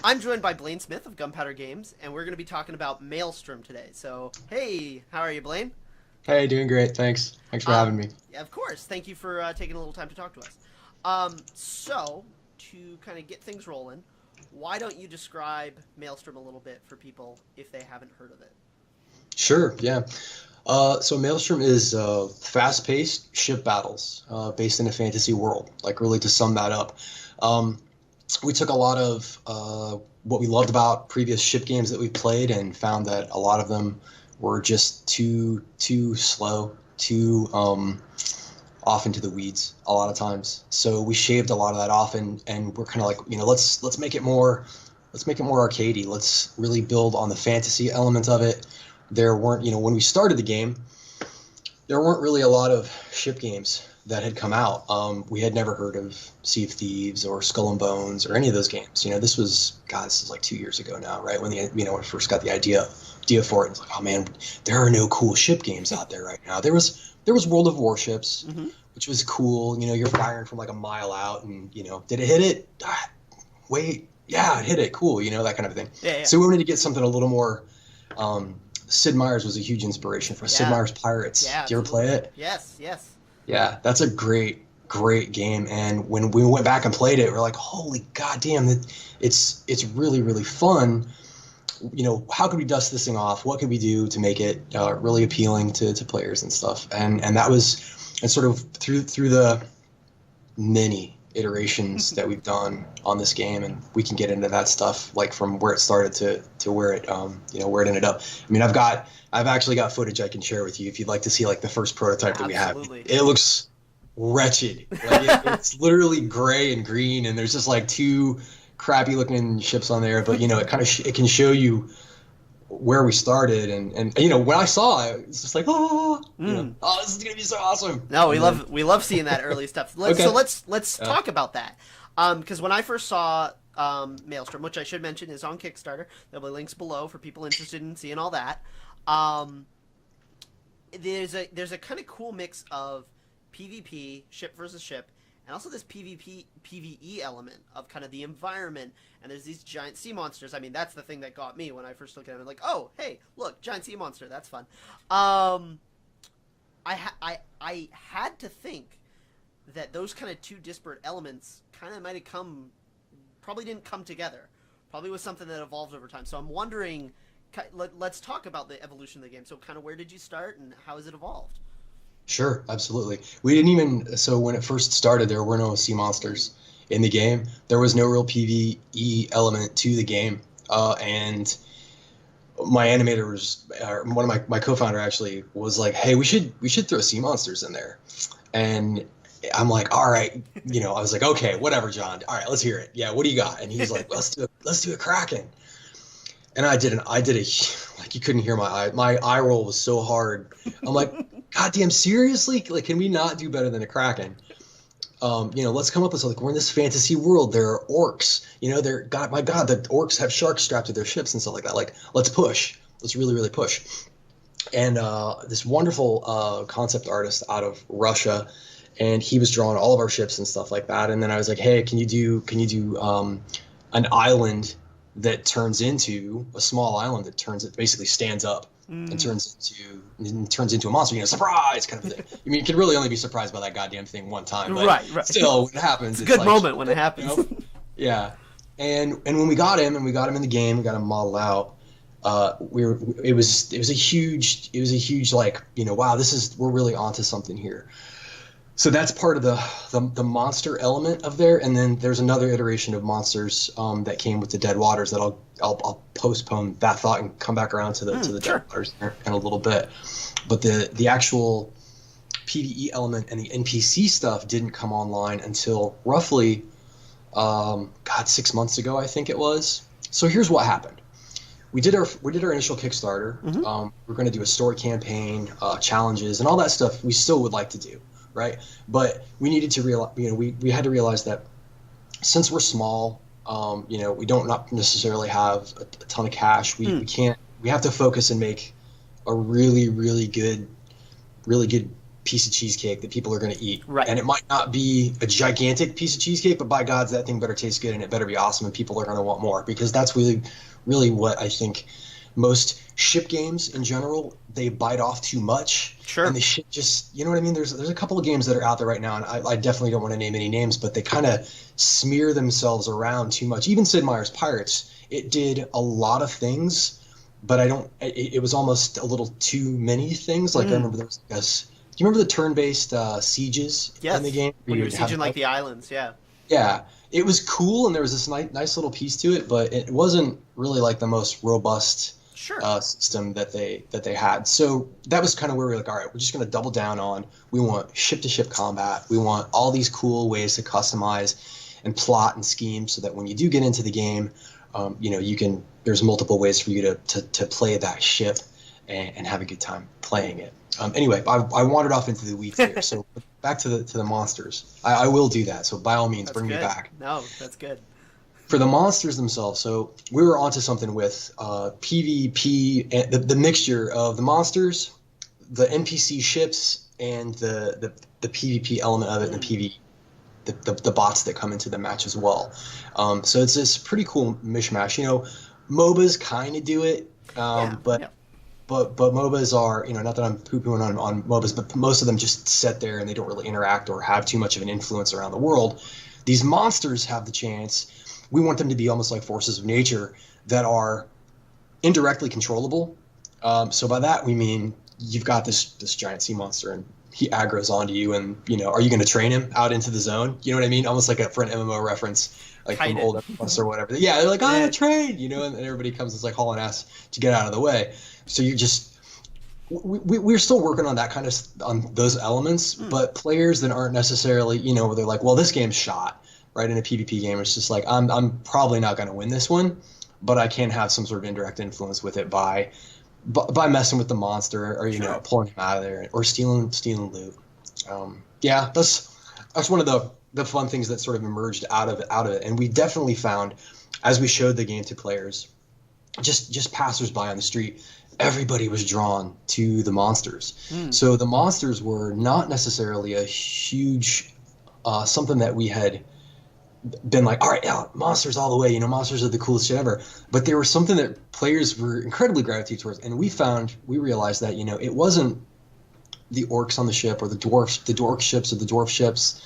I'm joined by Blaine Smith of Gunpowder Games, and we're going to be talking about Maelstrom today. So, hey, how are you, Blaine? Hey, doing great. Thanks. Thanks for Uh, having me. yeah, of course. Thank you for taking a little time to talk to us. So, to kind of get things rolling, why don't you describe Maelstrom a little bit for people if they haven't heard of it? Sure, yeah. So Maelstrom is fast-paced ship battles based in a fantasy world. Like really to sum that up, um, we took a lot of what we loved about previous ship games that we played and found that a lot of them were just too slow, too off into the weeds a lot of times. So we shaved a lot of that off and we're kind of like, let's make it more arcadey. Let's really build on the fantasy element of it. There weren't, when we started the game, there weren't really a lot of ship games that had come out. We had never heard of Sea of Thieves or Skull and Bones or any of those games. This is like 2 years ago now, right? When when I first got the idea for it, it's like, oh man, there are no cool ship games out there right now. There was World of Warships, Mm-hmm. which was cool. You're firing from like a mile out, and did it hit it? Wait, yeah, it hit it. Cool, that kind of thing. Yeah, yeah. So we wanted to get something a little more. Sid Meier's was a huge inspiration for us. Sid Yeah. Meier's Pirates. Yeah, Did you ever play absolutely. it? Yes, yes. Yeah, that's a great game. And when we went back and played it, we're like, holy goddamn, it's really, really fun. How could we dust this thing off? What could we do to make it really appealing to players and stuff? And that was, and sort of through the many iterations that we've done on this game, and we can get into that stuff, like from where it started to where it where it ended up. I mean, I've actually got footage I can share with you if you'd like to see like the first prototype that we have. Absolutely. It looks wretched. Like it's literally gray and green, and there's just like two crappy looking ships on there, but it kind of it can show you where we started, and when I saw it, it's just like, oh this is gonna be so awesome. No, we And then- love seeing that early stuff. Okay. So let's talk about that. Because when I first saw Maelstrom, which I should mention is on Kickstarter, there'll be links below for people interested in seeing all that. There's a kind of cool mix of PvP, ship versus ship, and also this PvP PvE element of kind of the environment. And there's these giant sea monsters. I mean, that's the thing that got me when I first looked at it. I'm like, oh, hey, look, giant sea monster. That's fun. I had to think that those kind of two disparate elements kind of might have probably didn't come together. Probably was something that evolved over time. So I'm wondering, let's talk about the evolution of the game. So kind of where did you start and how has it evolved? Sure, absolutely. We didn't even, so when it first started, there were no sea monsters in the game. There was no real PvE element to the game. And my animator was, one of my co-founder actually was like, hey, we should throw sea monsters in there. And I'm like, all right, I was like, okay, whatever, John. All right, let's hear it. Yeah, what do you got? And he's like, let's do a Kraken. And I did like you couldn't hear my eye roll was so hard. I'm like, goddamn, seriously? Like, can we not do better than a Kraken? Let's come up with something. We're in this fantasy world. There are orcs. My God, the orcs have sharks strapped to their ships and stuff like that. Like, let's push. Let's really, really push. And this wonderful concept artist out of Russia, and he was drawing all of our ships and stuff like that. And then I was like, hey, can you do an island that turns into a small island that basically stands up and turns into a monster, surprise kind of thing. I mean, you can really only be surprised by that goddamn thing one time, but Right. still when it happens, It's a good like, moment when it happens. Yeah. And when we got him in the game, we got him modeled out. It was a huge like, wow, we're really onto something here. So that's part of the monster element of there, and then there's another iteration of monsters that came with the Dead Waters that I'll postpone that thought and come back around to the Sure. Dead Waters in a little bit. But the actual PvE element and the NPC stuff didn't come online until roughly 6 months ago, I think it was. So here's what happened. We did our initial Kickstarter. Mm-hmm. We're going to do a story campaign, challenges, and all that stuff. We still would like to do. Right, but we needed to realize, we had to realize that since we're small, we don't not necessarily have a ton of cash. We can't. We have to focus and make a really good piece of cheesecake that people are going to eat. Right. And it might not be a gigantic piece of cheesecake, but by gods, that thing better taste good and it better be awesome and people are going to want more, because that's really what I think most ship games in general, they bite off too much. Sure. And the shit just, you know what I mean? There's a couple of games that are out there right now, and I definitely don't want to name any names, but they kind of smear themselves around too much. Even Sid Meier's Pirates, it did a lot of things, but it was almost a little too many things. Like I remember there was, do you remember the turn-based sieges in the game? When you were sieging like the islands, yeah. Yeah, it was cool, and there was this nice little piece to it, but it wasn't really like the most robust system that they had. So that was kind of where we were like, all right, we're just going to double down on, we want ship-to-ship combat. We want all these cool ways to customize and plot and scheme so that when you do get into the game, there's multiple ways for you to play that ship and have a good time playing it. Anyway, I wandered off into the weeds there. So back to the monsters. I will do that. So by all means, bring me back. No, that's good. For the monsters themselves, so we were onto something with PvP, and the mixture of the monsters, the NPC ships, and the PvP element of it, and the bots that come into the match as well. So it's this pretty cool mishmash. MOBAs kind of do it, but MOBAs are, not that I'm poo-pooing on MOBAs, but most of them just sit there and they don't really interact or have too much of an influence around the world. These monsters have the chance. We want them to be almost like forces of nature that are indirectly controllable. So by that we mean you've got this giant sea monster and he aggroes onto you, and are you going to train him out into the zone? You know what I mean? Almost like for an MMO reference, like from old MMOs or whatever. Yeah, they're like, train, and everybody comes and like hauling ass to get out of the way. So you're just we're still working on that kind of on those elements, but players that aren't necessarily where they're like, well, this game's shot. Right, in a PvP game, it's just like I'm probably not going to win this one, but I can have some sort of indirect influence with it by messing with the monster or pulling him out of there or stealing loot. That's one of the fun things that sort of emerged out of it, and we definitely found as we showed the game to players, just passersby on the street, everybody was drawn to the monsters. So the monsters were not necessarily a huge something that we had been like, all right, monsters all the way, monsters are the coolest shit ever. But they were something that players were incredibly gravitated towards. And we realized that, it wasn't the orcs on the ship or the dork ships or the dwarf ships.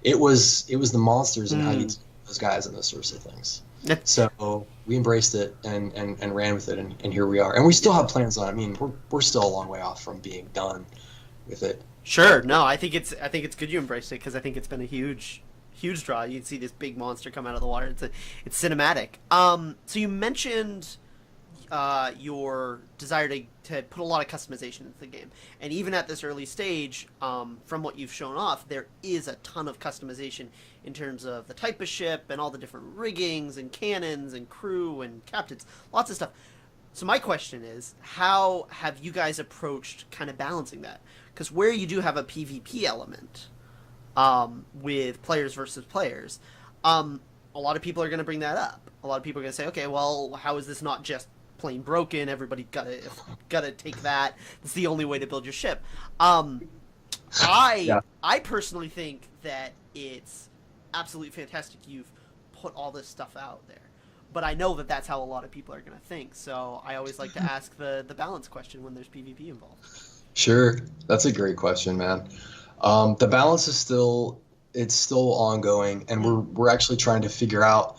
It was the monsters and how you do those guys and those sorts of things. So we embraced it and ran with it, and here we are. And we still have plans on it. I mean, we're still a long way off from being done with it. Sure. No, I think it's good you embraced it, because I think it's been a huge draw. You can see this big monster come out of the water. It's cinematic. So you mentioned your desire to put a lot of customization into the game, and even at this early stage, from what you've shown off, there is a ton of customization in terms of the type of ship and all the different riggings and cannons and crew and captains, lots of stuff. So my question is, how have you guys approached kind of balancing that? Because where you do have a PvP element, with players versus players, a lot of people are going to bring that up. A lot of people are going to say, okay, well, how is this not just plain broken? Everybody gotta take that. It's the only way to build your ship. I personally think that it's absolutely fantastic you've put all this stuff out there, but I know that that's how a lot of people are going to think. So I always like to ask the balance question when there's PvP involved. Sure, that's a great question, man. The balance is still ongoing, and we're actually trying to figure out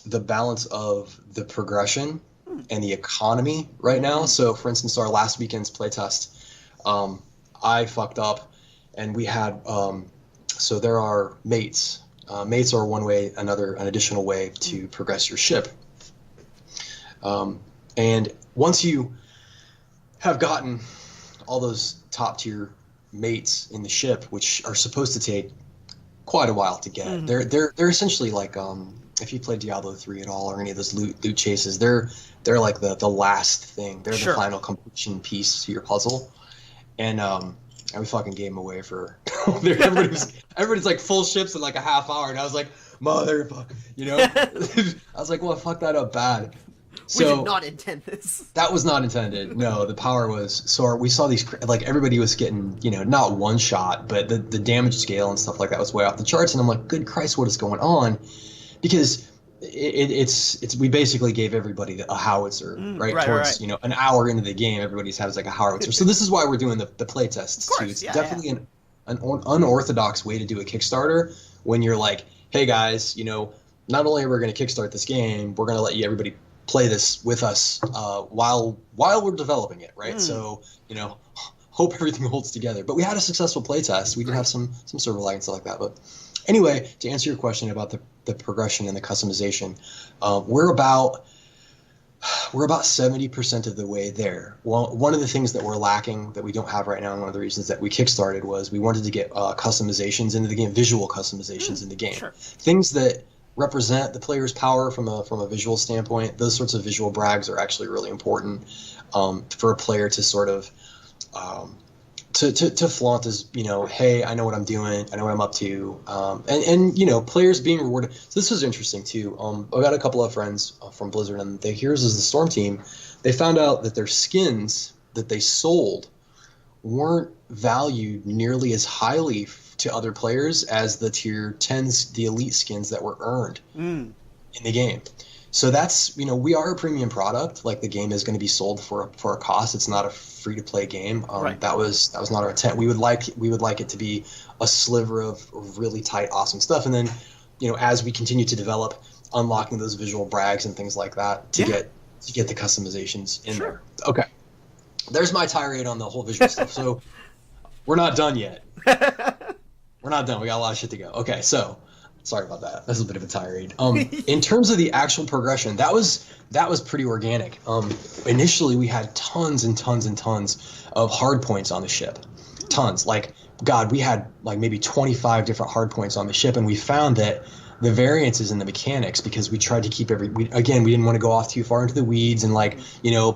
the balance of the progression and the economy right now. So, for instance, our last weekend's playtest, I fucked up, and we had so there are mates. Mates are an additional way to progress your ship. And once you have gotten all those top tier mates in the ship, which are supposed to take quite a while to get. They're essentially like if you play Diablo 3 at all or any of those loot chases, they're like the last thing. They're the final completion piece to your puzzle. And we fucking gave them away for everybody's like full ships in like a half hour, and I was like, motherfucker, I was like, well, I fucked that up bad. We did not intend this. That was not intended. No, the power was we saw these like everybody was getting not one shot, but the damage scale and stuff like that was way off the charts, and I'm like, good Christ, what is going on? Because it's we basically gave everybody a howitzer towards an hour into the game, everybody's has like a howitzer. So this is why we're doing the play tests too. It's definitely an unorthodox way to do a Kickstarter when you're like, hey guys, not only are we going to kickstart this game, we're going to let everybody play this with us while we're developing it, right? So, hope everything holds together. But we had a successful playtest. We did have some server lag and stuff like that. But anyway, to answer your question about the progression and the customization, we're about 70% of the way there. Well, one of the things that we're lacking that we don't have right now, and one of the reasons that we kickstarted was we wanted to get customizations into the game, visual customizations in the game, things that represent the player's power from a visual standpoint. Those sorts of visual brags are actually really important for a player to sort of to flaunt as, hey, I know what I'm doing, I know what I'm up to, and players being rewarded. So this was interesting too. I got a couple of friends from Blizzard, and here's the Storm team. They found out that their skins that they sold weren't valued nearly as highly to other players as the tier 10s, the elite skins that were earned in the game. So that's, we are a premium product. Like, the game is going to be sold for a cost. It's not a free to play game. That was not our intent. We would like it to be a sliver of really tight, awesome stuff. And then, as we continue to develop, unlocking those visual brags and things like that to get the customizations in there. Okay. There's my tirade on the whole visual stuff. So we're not done yet. We're not done. We got a lot of shit to go. Okay, so sorry about that. That's a bit of a tirade. In terms of the actual progression, that was pretty organic. Initially, we had tons and tons and tons of hard points on the ship. Tons. Like, God, we had like maybe 25 different hard points on the ship, and we found that the variances in the mechanics, because we tried to keep we didn't want to go off too far into the weeds and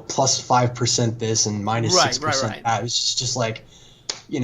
plus 5% this and minus 6% that. It was just like, they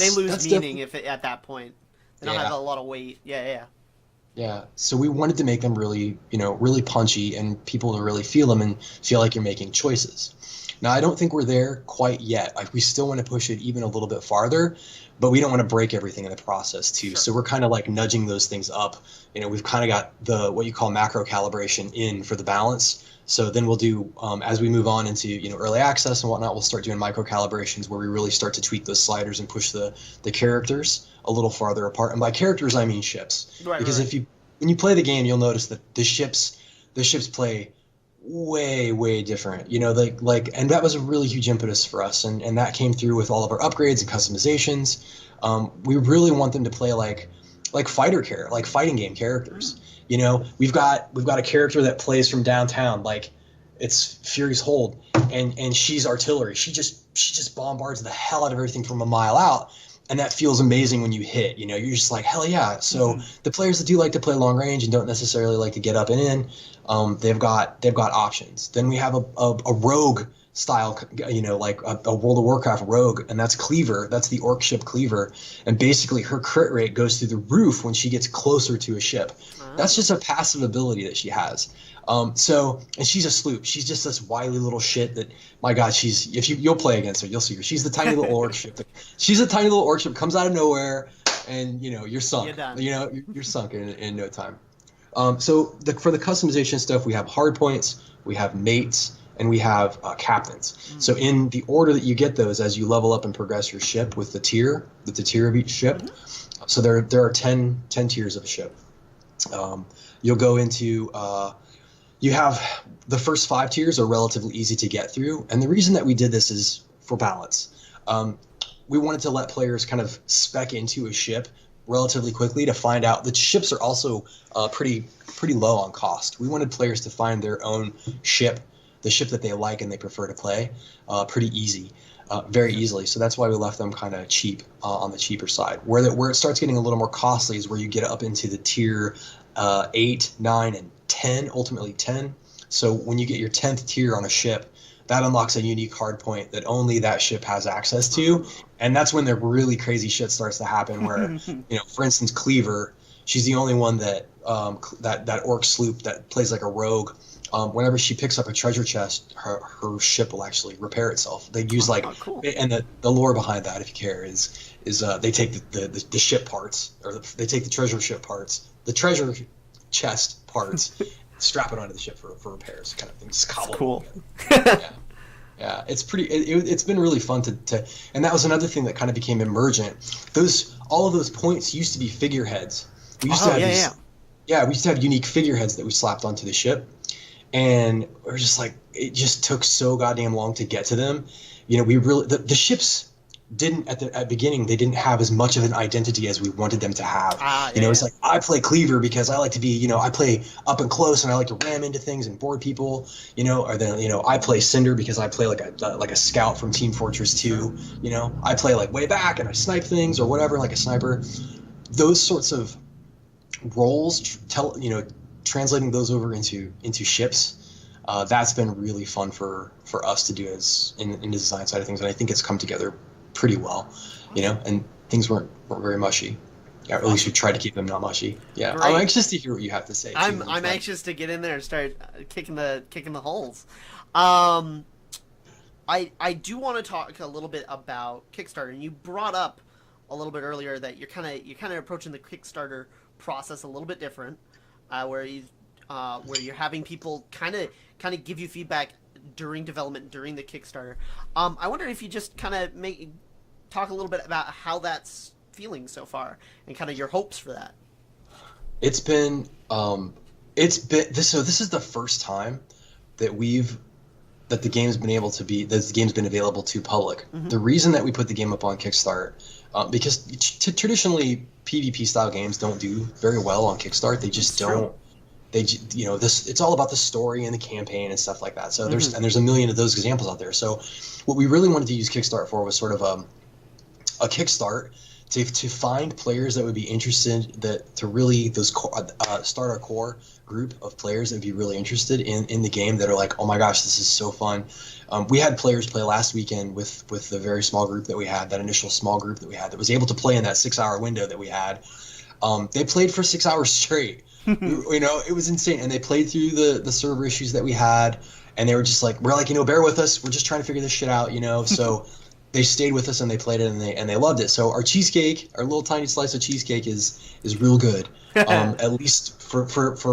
lose meaning if at that point they don't have a lot of weight. Yeah. So we wanted to make them really, really punchy, and people to really feel them and feel like you're making choices. Now, I don't think we're there quite yet. Like, we still want to push it even a little bit farther, but we don't want to break everything in the process too. Sure. So we're kind of like nudging those things up. We've kind of got what you call macro calibration in for the balance. So then we'll do, as we move on into early access and whatnot, we'll start doing micro calibrations where we really start to tweak those sliders and push the characters a little farther apart. And by characters, I mean ships. Because when you play the game, you'll notice that the ships play way different. And that was a really huge impetus for us, and that came through with all of our upgrades and customizations. We really want them to play like fighting game characters. We've got a character that plays from downtown, like it's Fury's Hold, and she's artillery. She just bombards the hell out of everything from a mile out, and that feels amazing when you hit. You're just like, hell yeah. So the players that do like to play long range and don't necessarily like to get up and in, they've got options. Then we have a rogue style, like a World of Warcraft rogue, and that's Cleaver. That's the orc ship Cleaver, and basically her crit rate goes through the roof when she gets closer to a ship. That's just a passive ability that she has. And she's a sloop. She's just this wily little shit that, my God, you'll play against her, you'll see her. She's the tiny little orc ship. She's a tiny little orc ship, comes out of nowhere, and you're sunk. You're done. You're sunk in no time. So for the customization stuff, we have hard points, we have mates, and we have captains. So in the order that you get those as you level up and progress your ship with the tier of each ship. So there are 10 tiers of a ship. You'll go into you have the first 5 tiers are relatively easy to get through, and the reason that we did this is for balance. We wanted to let players kind of spec into a ship relatively quickly to find out that ships are also pretty low on cost. We wanted players to find their own ship, the ship that they like and they prefer to play, pretty easy, very easily. So that's why we left them kind of cheap, on the cheaper side. Where it starts getting a little more costly is where you get up into the tier 8, 9, and 10, ultimately 10. So when you get your 10th tier on a ship, that unlocks a unique hard point that only that ship has access to, and that's when the really crazy shit starts to happen. Where, for instance, Cleaver, she's the only one that that orc sloop that plays like a rogue whenever she picks up a treasure chest, her ship will actually repair itself. They use cool. And the lore behind that, if you care, is they take the ship parts, or they take the treasure ship parts, the treasure chest parts, strap it onto the ship for repairs, kind of thing. Just cobble it cool. together. Yeah, it's pretty. It's been really fun to, and that was another thing that kind of became emergent. All of those points used to be figureheads. We used to have we used to have unique figureheads that we slapped onto the ship, and we're just like, it just took so goddamn long to get to them. You know, we really the ships didn't at the beginning, they didn't have as much of an identity as we wanted them to have. It's like, I play cleaver because I like to be, I play up and close and I like to ram into things and board people, or then, I play cinder because I play like a scout from Team Fortress 2, I play like way back and I snipe things or whatever, like a sniper. Those sorts of roles, translating those over into ships, that's been really fun for us to do in the design side of things, and I think it's come together pretty well, and things weren't very mushy. Yeah, or at least we tried to keep them not mushy. Yeah, great. I'm anxious to hear what you have to say. I'm anxious to get in there and start kicking the holes. I do want to talk a little bit about Kickstarter, and you brought up a little bit earlier that you're kind of approaching the Kickstarter process a little bit different, where you're having people kind of give you feedback during development, during the Kickstarter. I wonder if you just kind of talk a little bit about how that's feeling so far and kind of your hopes for that. This is the first time that the game's been available to public. Mm-hmm. The reason that we put the game up on Kickstarter, because traditionally PvP style games don't do very well on Kickstarter. They just don't. It's all about the story and the campaign and stuff like that. So there's a million of those examples out there. So what we really wanted to use Kickstarter for was sort of a kickstart to find players that would be interested, start our core group of players that would be really interested in the game, that are like, oh my gosh, this is so fun. We had players play last weekend with the very small group that we had, that initial small group that we had, that was able to play in that 6-hour window that we had. They played for 6 hours straight. It was insane, and they played through the server issues that we had, and they were just like, we're like, bear with us, we're just trying to figure this shit out, so they stayed with us and they played it, and they loved it. So our cheesecake, our little tiny slice of cheesecake is real good, at least for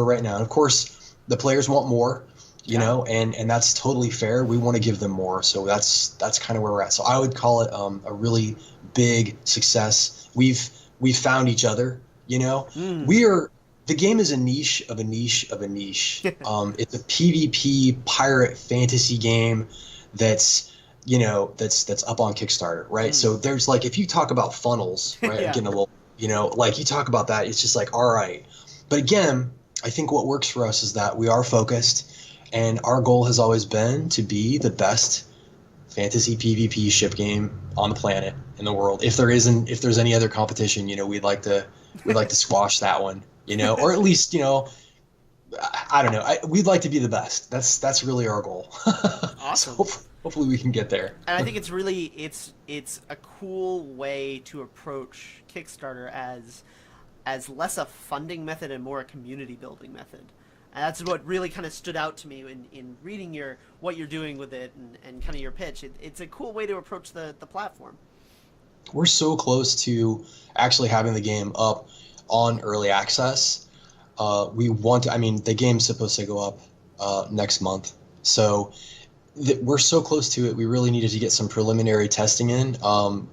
right now. And of course the players want more, and that's totally fair. We want to give them more, so that's kind of where we're at. So I would call it a really big success. We've found each other, the game is a niche of a niche of a niche. It's a PvP pirate fantasy game that's up on Kickstarter, right? So there's like, if you talk about funnels, right? Yeah. Getting a little, like you talk about that, it's just like, all right. But again, I think what works for us is that we are focused, and our goal has always been to be the best fantasy PvP ship game on the planet, in the world. If there's any other competition, we'd like to squash that one. Or at least, I don't know. We'd like to be the best. That's really our goal. Awesome. So hopefully we can get there. And I think it's really, it's a cool way to approach Kickstarter as less a funding method and more a community building method. And that's what really kind of stood out to me in reading what you're doing with it and kind of your pitch. It's a cool way to approach the platform. We're so close to actually having the game up on early access. The game's supposed to go up next month. So we're so close to it. We really needed to get some preliminary testing in.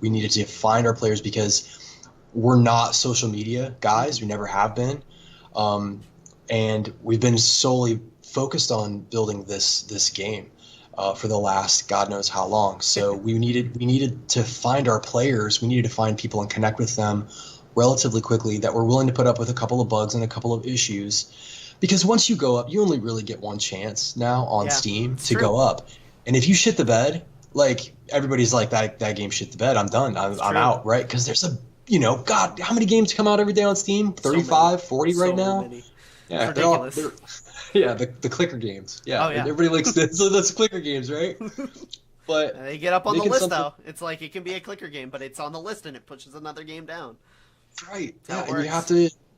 We needed to find our players, because we're not social media guys. We never have been. And we've been solely focused on building this game for the last God knows how long. So we needed to find our players. We needed to find people and connect with them relatively quickly that were willing to put up with a couple of bugs and a couple of issues. Because once you go up, you only really get one chance now on Steam to go up. And if you shit the bed, like, everybody's like, that game shit the bed, I'm done, I'm out, right? Because there's God, how many games come out every day on Steam? 35, 40 right now? Many. Yeah, the clicker games. Yeah, everybody likes this. So that's clicker games, right? But they get up on the list, though. It's like, it can be a clicker game, but it's on the list and it pushes another game down. Right. Yeah, and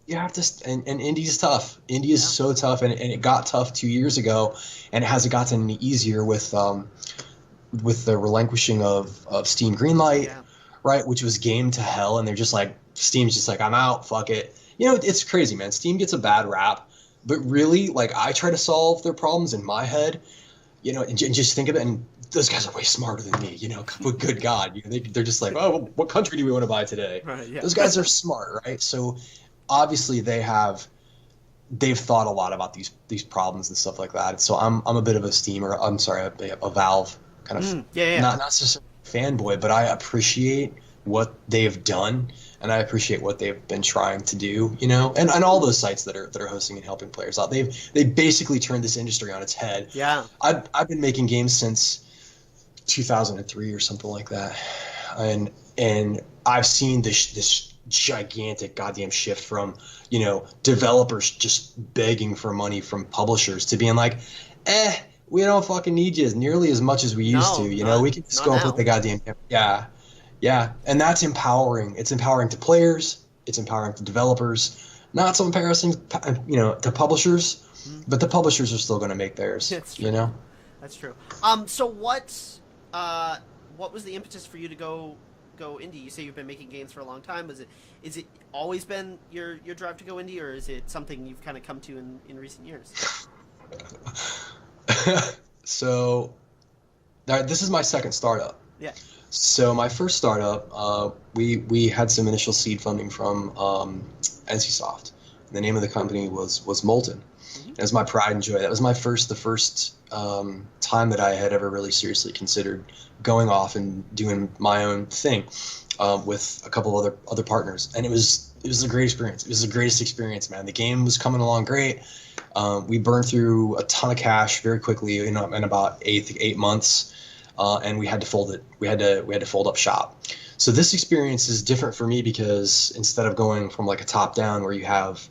you have to, and Indie's tough. Indie is Yeah. so tough, and it got tough 2 years ago, and it hasn't gotten any easier with the relinquishing of Steam Greenlight, Yeah. right? Which was game to hell, and they're just like, Steam's just like, I'm out, fuck it. You know, it's crazy, man. Steam gets a bad rap, but really, like, I try to solve their problems in my head, you know, and just think of it, and those guys are way smarter than me, you know. Good God, you know, they're just like, oh, what country do we want to buy today? Right. Yeah. Those guys are smart, right? So obviously they've thought a lot about these problems and stuff like that. So I'm a bit of a Steam, or I'm sorry, a Valve kind of Yeah. not necessarily fanboy, but I appreciate what they've done, and I appreciate what they've been trying to do, you know, and all those sites that are hosting and helping players out. They basically turned this industry on its head. Yeah. I've been making games since 2003 or something like that, and I've seen this gigantic goddamn shift from, you know, developers just begging for money from publishers to being like, we don't fucking need you nearly as much as we used to, you know. We can just go and put the goddamn yeah, and that's empowering. It's empowering to players, it's empowering to developers, not so embarrassing, you know, to publishers, but the publishers are still going to make theirs, you know. That's true. So what was the impetus for you to go indie? You say you've been making games for a long time. Is it always been your drive to go indie, or is it something you've kind of come to in recent years? So this is my second startup. Yeah. So my first startup, we had some initial seed funding from NCSoft. The name of the company was Molten. Mm-hmm. It was my pride and joy. That was the first time that I had ever really seriously considered going off and doing my own thing with a couple other partners, and it was a great experience. It was the greatest experience, man. The game was coming along great. We burned through a ton of cash very quickly, you know, in about eight months, and we had to fold it. We had to fold up shop. So this experience is different for me because instead of going from like a top down where you have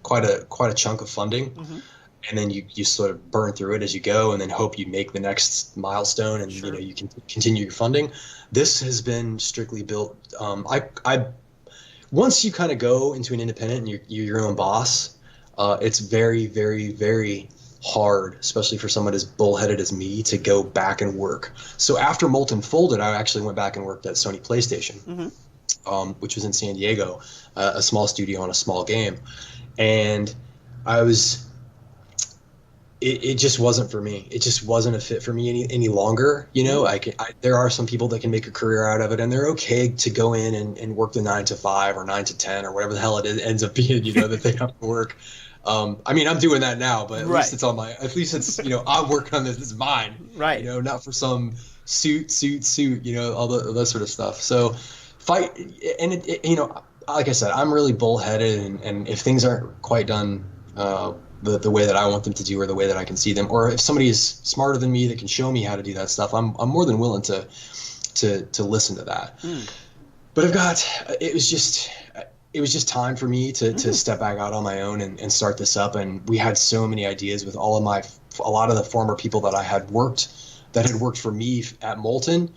quite a chunk of funding, mm-hmm. and then you sort of burn through it as you go, and then hope you make the next milestone, and you know you can continue your funding. This has been strictly built. I once you kind of go into an independent and you're your own boss, it's very, very, very hard, especially for someone as bullheaded as me, to go back and work. So after Molten folded, I actually went back and worked at Sony PlayStation, mm-hmm. Which was in San Diego, a small studio on a small game, and it just wasn't for me. It just wasn't a fit for me any longer. You know, there are some people that can make a career out of it, and they're okay to go in and work the 9 to 5 or 9 to 10 or whatever the hell it ends up being, you know, that they have to work. I mean, I'm doing that now, but at least it's you know, I'm working on this. This is mine, right? You know, not for some suit, you know, all that sort of stuff. So fight, and you know, like I said, I'm really bullheaded, and if things aren't quite done the way that I want them to do, or the way that I can see them, or if somebody is smarter than me that can show me how to do that stuff, I'm more than willing to listen to that. But it was just time for me to step back out on my own and start this up. And we had so many ideas with a lot of the former people that had worked for me at Molten,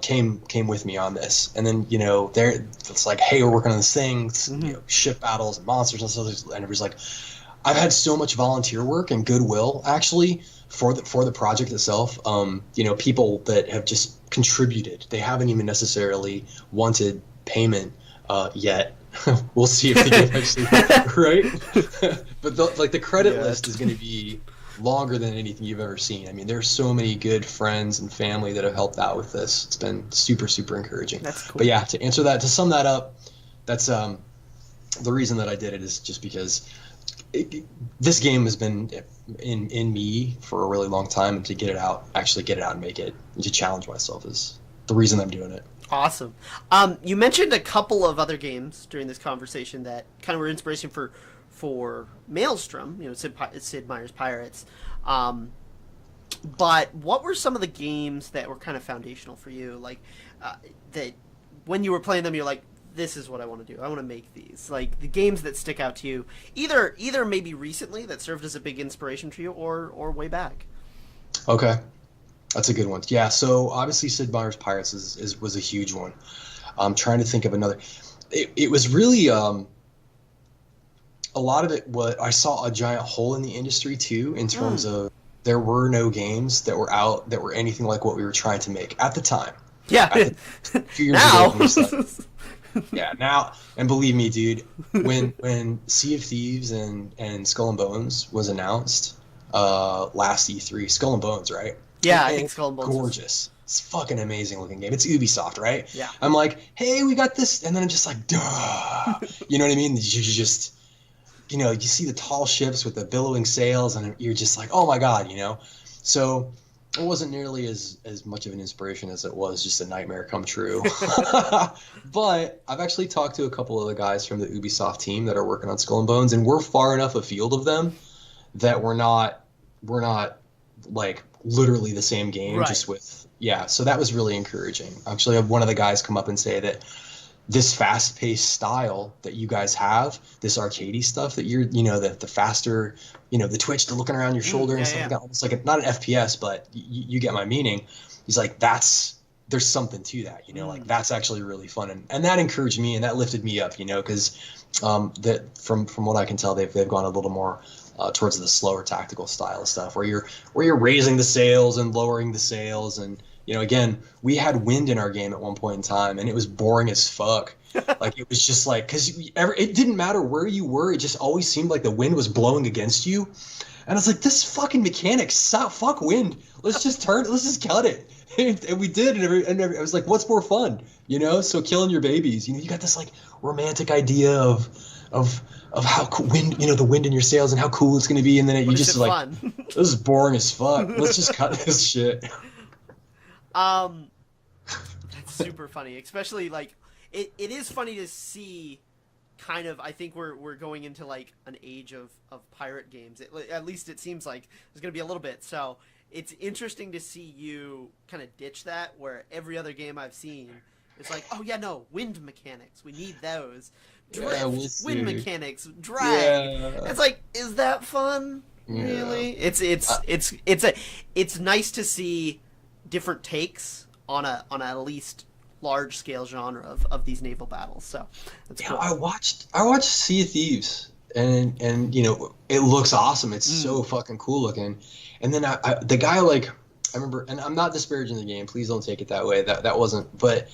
came with me on this. And then, you know, it's like, hey, we're working on this thing, you know, ship battles and monsters and stuff, and it was like, I've had so much volunteer work and goodwill actually for the project itself. You know, people that have just contributed. They haven't even necessarily wanted payment yet. We'll see if they get actually right. But the credit list is going to be longer than anything you've ever seen. I mean, there's so many good friends and family that have helped out with this. It's been super, super encouraging. That's cool. But yeah, to sum that up, that's the reason that I did it is just because this game has been in me for a really long time, and to actually get it out and make it, and to challenge myself is the reason I'm doing it. Awesome. You mentioned a couple of other games during this conversation that kind of were inspiration for Maelstrom, you know, Sid Meier's Pirates. But what were some of the games that were kind of foundational for you? Like, that when you were playing them, you're like, this is what I want to do. I want to make these. Like, the games that stick out to you, either maybe recently that served as a big inspiration for you, or way back. Okay. That's a good one. Yeah, so obviously Sid Meier's Pirates was a huge one. I'm trying to think of another. It was really a lot of it was I saw a giant hole in the industry too, in terms of there were no games that were out that were anything like what we were trying to make at the time. Yeah. A few years Now. ago, yeah, now, and believe me, dude, when Sea of Thieves and Skull and Bones was announced last E3, Skull and Bones, right? Yeah, And I think Skull and Bones. gorgeous. It's a fucking amazing looking game. It's Ubisoft, right? Yeah. I'm like, hey, we got this, and then I'm just like, duh. You know what I mean? You just, you see the tall ships with the billowing sails, and you're just like, oh my god, So it wasn't nearly as much of an inspiration as it was just a nightmare come true. But I've actually talked to a couple of the guys from the Ubisoft team that are working on Skull and Bones, and we're far enough afield of them that we're not like literally the same game, right. just with so that was really encouraging. Actually, I had one of the guys come up and say that this fast-paced style that you guys have, this arcadey stuff that you're, the faster, the twitch, the looking around your shoulder and stuff like that, almost like not an FPS, but you get my meaning. He's like, there's something to that, like that's actually really fun, and that encouraged me and that lifted me up, because that from what I can tell, they've gone a little more towards the slower tactical style of stuff, where you're raising the sails and lowering the sails, and again, we had wind in our game at one point in time, and it was boring as fuck. Like, it was just like, because it didn't matter where you were, it just always seemed like the wind was blowing against you. And I was like, this fucking mechanic, fuck wind. Let's just cut it. And we did, and I was like, what's more fun? So killing your babies. You got this like romantic idea of how cool wind, the wind in your sails and how cool it's going to be, and then you just like, fun? This is boring as fuck. Let's just cut this shit. That's super funny, especially like it is funny to see kind of, I think we're going into like an age of pirate games. At least it seems like there's going to be a little bit. So it's interesting to see you kind of ditch that, where every other game I've seen, it's like, oh yeah, no, wind mechanics. We need those. Drift, wind mechanics, drag. Yeah. It's like, is that fun? Yeah. Really? It's nice to see different takes on a at least large scale genre of these naval battles. So that's cool. I watched Sea of Thieves, and it looks awesome. It's so fucking cool looking. And then the guy, like, I remember, and I'm not disparaging the game, please don't take it that way. That wasn't, but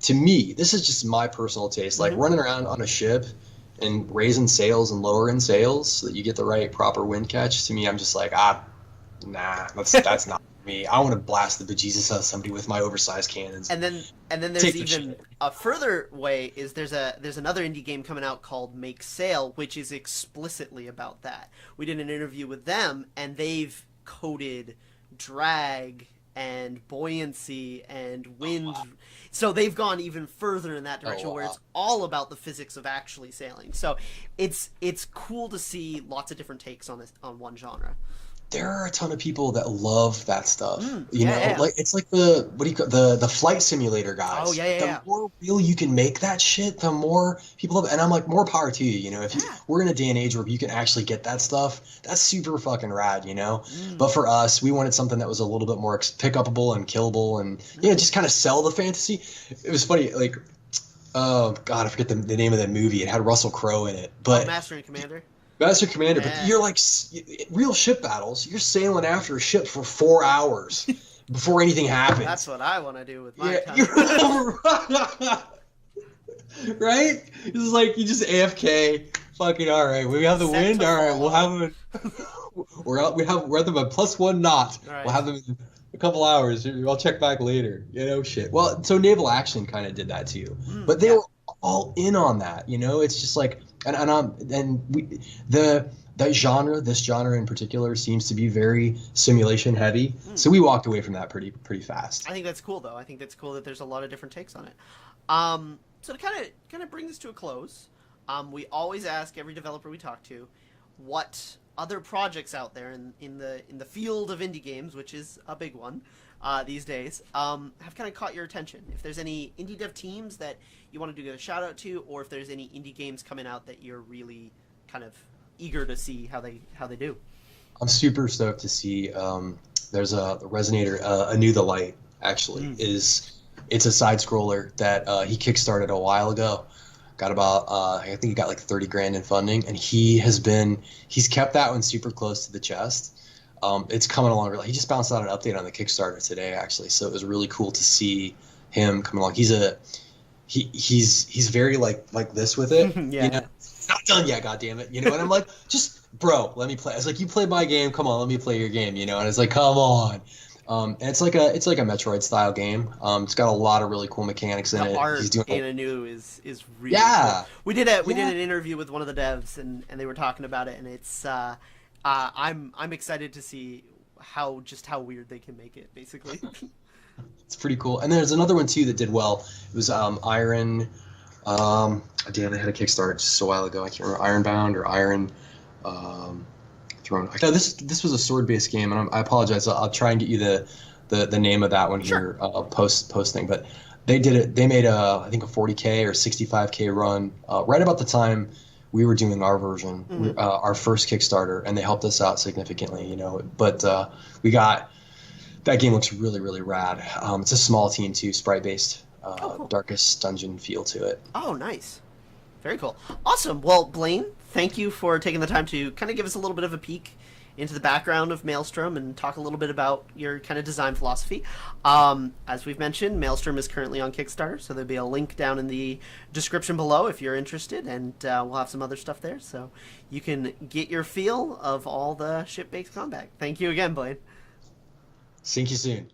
to me, this is just my personal taste. Like running around on a ship and raising sails and lowering sails so that you get the right proper wind catch. To me, I'm just like, nah, that's not me. I want to blast the bejesus out of somebody with my oversized cannons. And then there's even a further way is there's another indie game coming out called Make Sail, which is explicitly about that. We did an interview with them, and they've coded drag and buoyancy and wind. Oh, wow. So they've gone even further in that direction, where it's all about the physics of actually sailing. So it's cool to see lots of different takes on one genre. There are a ton of people that love that stuff. Like it's like the flight simulator guys. Oh yeah. The more real you can make that shit, the more people love it. And I'm like, more power to you. If we're in a day and age where you can actually get that stuff, that's super fucking rad. But for us, we wanted something that was a little bit more pick-upable and killable, and just kind of sell the fantasy. It was funny, like, oh god, I forget the name of that movie. It had Russell Crowe in it, but Master and Commander. Master Commander, but you're like, real ship battles, you're sailing after a ship for 4 hours before anything happens. That's what I want to do with my time. Right? It's like, you just AFK, fucking, all right, we have the wind, all right, we'll have them we're at them at +1 knot. Right. We'll have them in a couple hours. I'll check back later. shit. Well, so Naval Action kind of did that too. But they were all in on that, It's just like, this genre in particular seems to be very simulation heavy. So we walked away from that pretty fast. I think that's cool, though. I think that's cool that there's a lot of different takes on it. So to kind of bring this to a close, we always ask every developer we talk to what other projects out there in the field of indie games, which is a big one these days, have kind of caught your attention. If there's any Indiedev teams that you want to do a shout out to, or if there's any indie games coming out that you're really kind of eager to see how they do. I'm super stoked to see. There's a Resonator, Anew the Light. Actually, it's a side scroller that he kickstarted a while ago. got about I think he got like 30 grand in funding, and he's kept that one super close to the chest. It's coming along. He just bounced out an update on the Kickstarter today, actually, so it was really cool to see him come along. He's very like this with it. Yeah. You know, it's not done yet, God damn it. You know, and I'm like, just bro, let me play. I was like, you played my game, come on, let me play your game. You know, and it's like, come on. And it's like a Metroid style game. It's got a lot of really cool mechanics in The it. art He's doing in Anu is really yeah. cool. We did an interview with one of the devs, and they were talking about it, and it's I'm excited to see how weird they can make it, basically. It's pretty cool. And there's another one too that did well. It was Iron. Damn, they had a Kickstarter just a while ago. I can't remember, Ironbound or Iron Throne. No, this was a sword-based game, and I apologize. I'll try and get you the name of that one here posting. But they did it. They made I think a 40K or 65K run right about the time we were doing our version, our first Kickstarter, and they helped us out significantly. You know, but we got. That game looks really, really rad. It's a small team too, sprite-based, cool. Darkest Dungeon feel to it. Oh, nice. Very cool. Awesome. Well, Blaine, thank you for taking the time to kind of give us a little bit of a peek into the background of Maelstrom and talk a little bit about your kind of design philosophy. As we've mentioned, Maelstrom is currently on Kickstarter, so there'll be a link down in the description below if you're interested, and we'll have some other stuff there, so you can get your feel of all the ship-based combat. Thank you again, Blaine. See you soon.